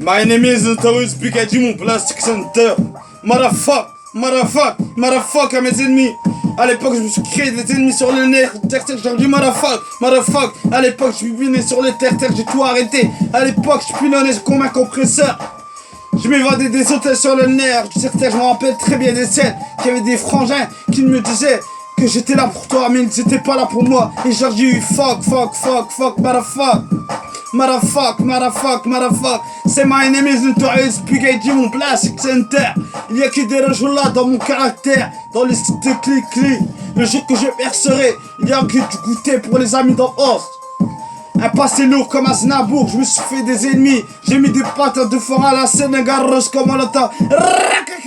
My name is Notorious Pikachu, mon plastic center. Motherfuck à mes ennemis. À l'époque, je me suis créé des ennemis sur le nerf. J'ai dit motherfuck. À l'époque, je suis venu sur les terres, j'ai tout arrêté. À l'époque, je pilonnais comme un compresseur. Je m'évadais des hôtels sur le nerf. Je me rappelle très bien des scènes. Qu'il y avait des frangins qui me disaient que j'étais là pour toi, mais ils n'étaient pas là pour moi. Et j'ai dit fuck, motherfuck. C'est my name is Notorious Pikachu, mon plastic center. Il y a que des rejoues là dans mon caractère, dans les sites de clic. Le jour que je percerai, il y a que du goûter pour les amis d'Ost. Un passé lourd comme Aznavour, je me suis fait des ennemis. J'ai mis des patates de fort à la Sénégal, rose comme à l'OTAN.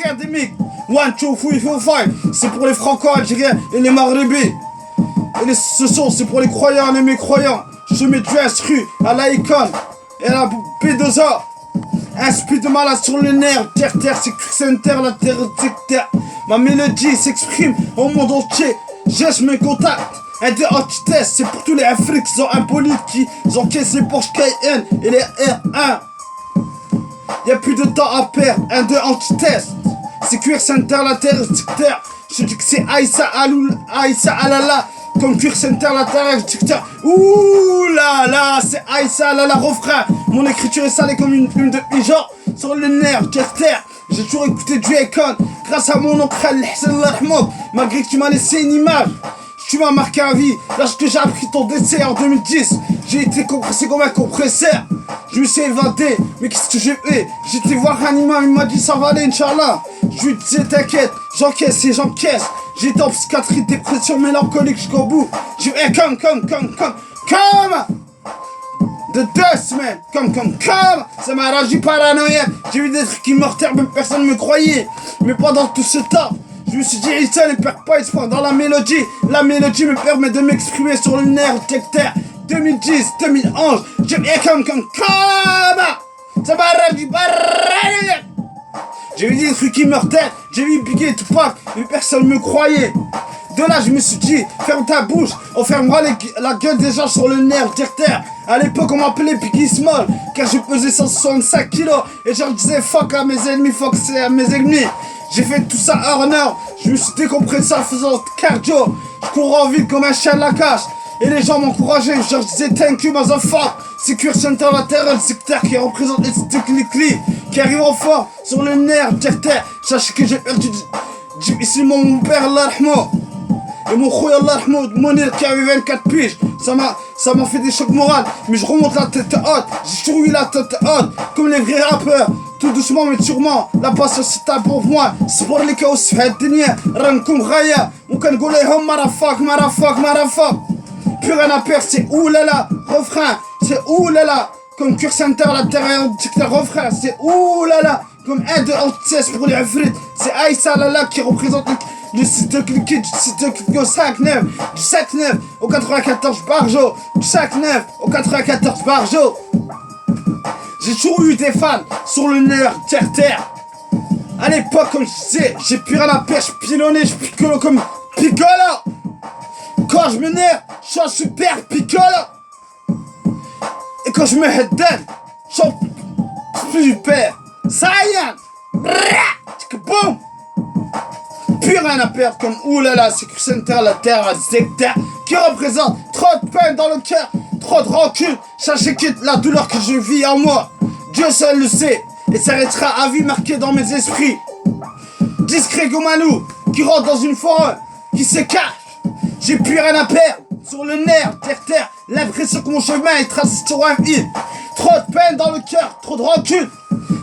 Académique. 1, 2, 3, 4, 5. C'est pour les franco-algériens et les maghrébins. Et ce son, c'est pour les croyants et les mécroyants. Je mets du instru à l'icône et à la P2A. Un speed de malade sur le nerf. Terre, c'est center, la terre, terre. Ma mélodie s'exprime au monde entier. J'ai mes contacts. Un des antithèses, c'est pour tous les Afriques qui sont impolis, qui encaissent les Porsche Cayenne et les R1. Y'a plus de temps à perdre. Un des antithèses, c'est Cuir Center, la terre, terre. Je dis que c'est Aïssa Alala. Comme Cuir Center, la terre, terre. Ouh là là, c'est Aïssa Alala, refrain. Mon écriture est salée comme une plume de pigeon. Sur le nerf, terre. J'ai toujours écouté du Akon. Grâce à mon oncle Hassan Rahmouk. Malgré que tu m'as laissé une image, tu m'as marqué à vie. Lorsque j'ai appris ton décès en 2010, j'ai été compressé comme un compresseur. Je me suis évadé, mais qu'est-ce que j'ai fait? J'étais voir un imam, il m'a dit ça va aller, Inch'Allah. Je lui disais t'inquiète, j'encaisse et j'encaisse. J'étais en psychiatrie, dépression mélancolique jusqu'au bout. J'ai dit come de 2 semaines, comme, ça m'a rendu paranoïaque. J'ai vu des trucs immortels, même personne ne me croyait. Mais pendant tout ce temps, je me suis dit, Issa ne perd pas espoir dans la mélodie. La mélodie me permet de m'exprimer sur le nerf secteur. 2010, 2011, j'ai bien comme, ça m'a rendu paranoïaque. J'ai vu des trucs immortels, j'ai vu Biggie et Tupac, mais personne ne me croyait. De là, je me suis dit, ferme ta bouche, on fermera la gueule des gens sur le nerf terre. À l'époque, on m'appelait Biggie Small, car je pesais 165 kilos. Et je leur disais fuck à mes ennemis, fuck c'est à mes ennemis. J'ai fait tout ça hors nord, je me suis décompressé en faisant cardio. Je cours en ville comme un chien de la cache. Et les gens m'encourageaient, je leur disais thank you motherfucker. C'est Cuir Center, la terre, le secteur qui représente les clics qui arrivent en fort sur le nerf terre. Sachez que j'ai perdu ici mon père, l'arhmo. Et mon khouya Allah Monir qui avait 24 piges, ça m'a fait des chocs moraux. Mais je remonte la tête haute, j'ai toujours eu la tête haute, comme les vrais rappeurs. Tout doucement mais sûrement, la patience c'est un pour moi. C'est pour les chaos في الدنيا رانكم غاية وكنقول لهم motherfuck. Plus rien à perdre, c'est oulala, refrain, c'est oulala. Comme Cuir Center, la terre, refrain, c'est oulala. Comme 1, 2, 16 pour les afrites, c'est Aïssa Lala qui représente le site de cliquet du site de cliquet au 5-9, du 7-9 au 94 Barjo, du 5-9 au 94 Barjo. J'ai toujours eu des fans sur le nerf terre. À l'époque, comme je disais, j'ai plus rien à perdre, je pilonnais, je picolo comme Piccolo. Quand je m'énerve, je suis un super Piccolo. Et quand je me headden, je suis super Saiyan. Boum. Plus rien à perdre comme oulala, c'est Cuir Center, la terre, secteur qui représente trop de peine dans le cœur, trop de rancune. Sachez que la douleur que je vis en moi, Dieu seul le sait, et ça restera à vie marqué dans mes esprits. Discret comme un loup qui rentre dans une forêt, qui se cache. J'ai plus rien à perdre sur le nerf, terre, l'impression que mon chemin est tracé sur un fil. Trop de peine dans le cœur, trop de rancune.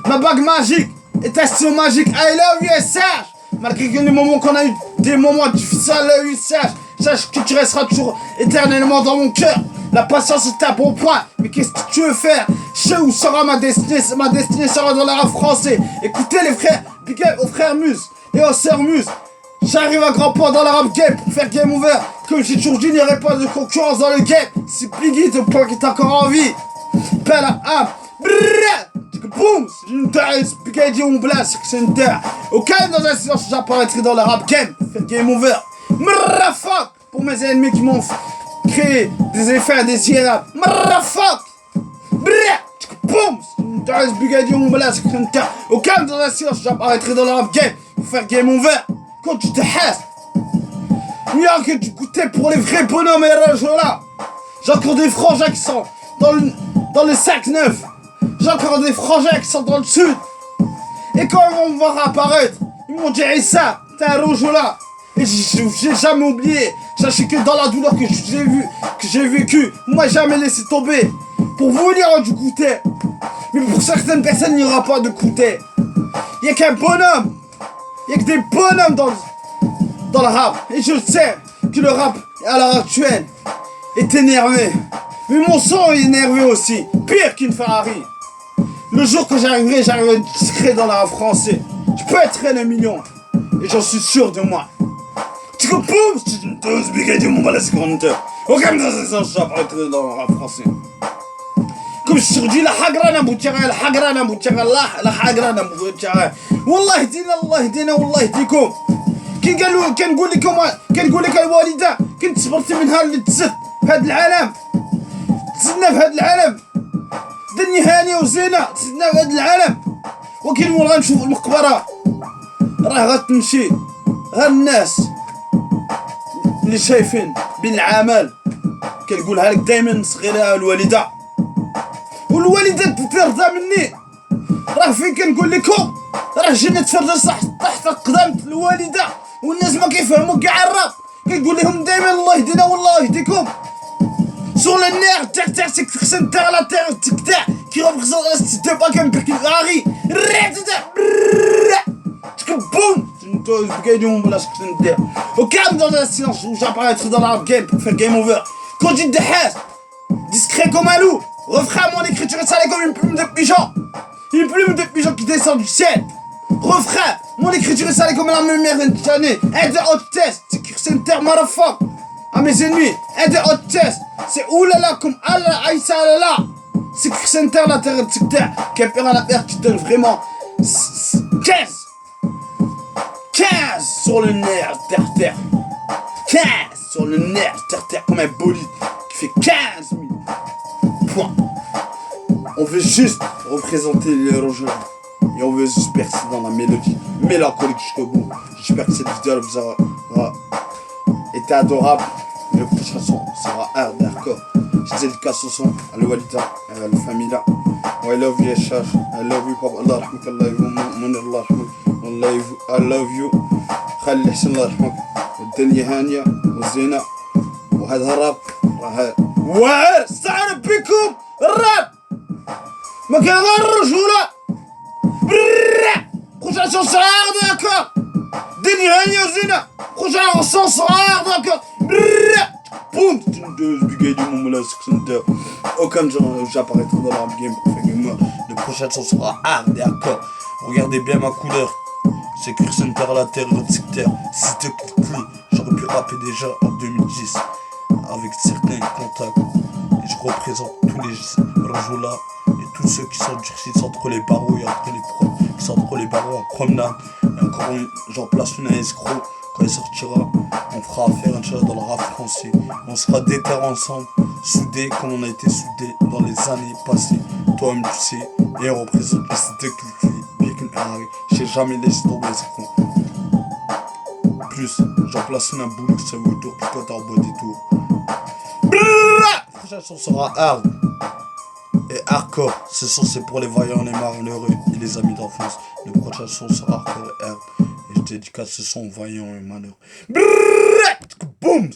Ma bague magique est un stylo magique, I love you, sage. Malgré que les moments qu'on a eu, des moments difficiles, I love you, sage. Sache que tu resteras toujours éternellement dans mon cœur. La patience est un bon point, mais qu'est-ce que tu veux faire? Je sais où sera ma destinée sera dans le rap français. Écoutez les frères, big up aux frères Muse et aux sœurs Muse. J'arrive à grands points dans la rap game pour faire game over. Comme j'ai toujours dit, il n'y aurait pas de concurrence dans le game. C'est Biggie de point qui est encore en vie. Pelle à âme. Boum, c'est une taille, Pikachu, on blast, c'est une terre. Au calme dans un silence, j'apparaîtrai dans le rap game pour faire game over. Motherfuck, pour mes ennemis qui m'ont créé des effets indésirables. Motherfuck. Boum, c'est une تعال بقادي من بلاصتك انت وكان dans la silence j'apparaîtrai dans le rap game pour faire game over quand tu te hasses. Mieux que tu goûtais pour les vrais bonhommes et rageaux là. J'ai encore des frangins qui sont dans le sac neuf. J'ai encore des frangins qui sont dans le sud. Et quand ils vont me voir apparaître, ils m'ont dit ça, t'es un rougeau là. Et j'ai jamais oublié. Sachez que dans la douleur que j'ai vécu, on m'a jamais laissé tomber. Pour vous, il y aura du goûter. Mais pour certaines personnes, il n'y aura pas de goûter. Il n'y a qu'un bonhomme. Il n'y a que des bonhommes dans le rap. Et je sais que le rap, à l'heure actuelle, est énervé. Mais mon sang est énervé aussi. Pire qu'une Ferrari. Le jour que j'arriverai discret dans le rap français. Je peux être un million. Et j'en suis sûr de moi. Tu comprends? C'est une dose bigade mon balai secondaire. Aucun de ces gens j'apparaîtrai dans le rap français. Comme je te dis, la hagrana boutira, la hagrana boutira, la hagrana boutira. Wallah dina, Allah dina, wallah dikum. كي نقول لك الوالده كنت صبرتي منها اللي تزت في هذا العالم تزدنا في هذا العالم دنيا هانيه وزينه تزدنا في هذا العالم ولكن مور غنشوف المقبره راه غتمشي غير الناس اللي شايفين بين العمل كنقولها لك دائما صغيره الوالده والوالده ترضى مني راه فين كنقول لكم راه جينا تفرج تحت قدام الوالده والناس ما كيفهموا كاع الراب كنقول لهم دائما الله يهدينا والله يهديكم sur le nerf terre c'est que c'est terre la terre qui représente la cité pas comme Ferrari boum une dose bougaillon voilà ce que je veux dire au calme dans le silence où j'apparaîtrai dans la game pour faire game over quand tu te hasses discret comme un loup refrain mon écriture est salée comme une plume de pigeon qui descend du ciel. Refrain, mon écriture est salée comme la lumière année. Un de hot test, c'est Center motherfuck. À mes ennemis, un de hot test, c'est oulala comme Allah Aïssa Allah. C'est Center la terre de secteur qui a peur à la terre qui donne vraiment 15 sur le nerf terre 15 sur le nerf terre comme un bolide qui fait 15 000 points. On veut juste représenter les rogeurs. Et on veut juste percer dans la mélodie mélancolique jusqu'au bout. J'espère que cette vidéo vous aura été adorable. Le prochain son sera hard hardcore. Je dédicace ce son à l'Walida et à la famille là. I love you Yashar. I love you Papa. Allah rahmak. Allah يرحمك. Allah rahmak. I love you. خلي حسن الله يرحمك. والدنيا هانية والزينة. وهذا الراب راه واعر. استعرف بكم الراب. ما كان غير الرجولة. Prochaine chanson sera hard d'accord. Denis Ragnar Zina. Prochaine chanson sera hard d'accord. Boum. C'est une dose bugade du moment là. Aucun jour j'apparaîtrai dans la game pour faire game. Le prochain son sera hard d'accord. Regardez bien ma couleur. C'est écrit Center la terre de secteur. Si te cliques, j'aurais pu rapper déjà en 2010 avec certains contacts. Et je représente tous les rajouts là. Et tous ceux qui sont durcis entre les barreaux et entre les profs, qui sont entre les barreaux en promenade. Et encore j'en place une à escroc. Quand il sortira, on fera affaire Inch'Allah dans le rap français. On sera déter ensemble, soudés comme on a été soudés dans les années passées. Toi-même tu sais, et on représente les cités qui bien qu'une Ferrari. J'ai jamais laissé tomber ces cons. Plus, j'en place une à boule, ça veut tour, puis quand t'as en bois des tours. La prochaine chanson sera hard. Et hardcore, ce son c'est pour les vaillants, les malheureux et les amis d'enfance. Le prochain son sera hardcore et hard. Et je dédicace ce son aux vaillants et malheureux. Boum.